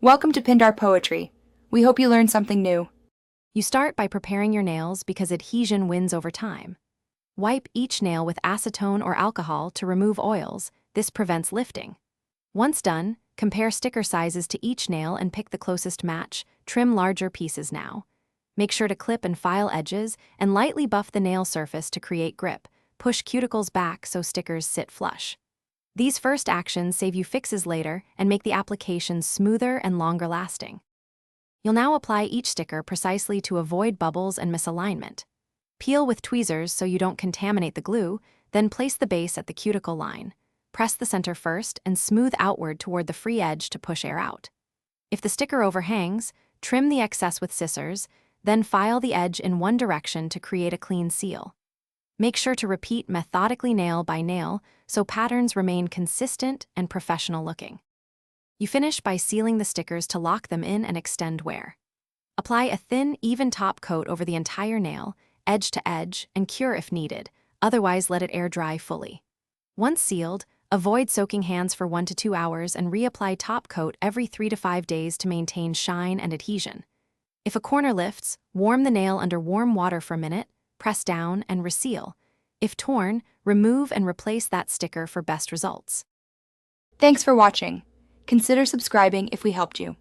Welcome to Pindar Poetry. We hope you learned something new. You start by preparing your nails because adhesion wins over time. Wipe each nail with acetone or alcohol to remove oils. This prevents lifting. Once done, compare sticker sizes to each nail and pick the closest match. Trim larger pieces now. Make sure to clip and file edges and lightly buff the nail surface to create grip. Push cuticles back so stickers sit flush. These first actions save you fixes later and make the application smoother and longer lasting. You'll now apply each sticker precisely to avoid bubbles and misalignment. Peel with tweezers so you don't contaminate the glue, then place the base at the cuticle line. Press the center first and smooth outward toward the free edge to push air out. If the sticker overhangs, trim the excess with scissors, then file the edge in one direction to create a clean seal. Make sure to repeat methodically nail by nail so patterns remain consistent and professional looking. You finish by sealing the stickers to lock them in and extend wear. Apply a thin, even top coat over the entire nail, edge to edge, and cure if needed, otherwise let it air dry fully. Once sealed, avoid soaking hands for 1 to 2 hours and reapply top coat every 3 to 5 days to maintain shine and adhesion. If a corner lifts, warm the nail under warm water for a minute, press down, and reseal. If torn, remove and replace that sticker for best results. Thanks for watching. Consider subscribing if we helped you.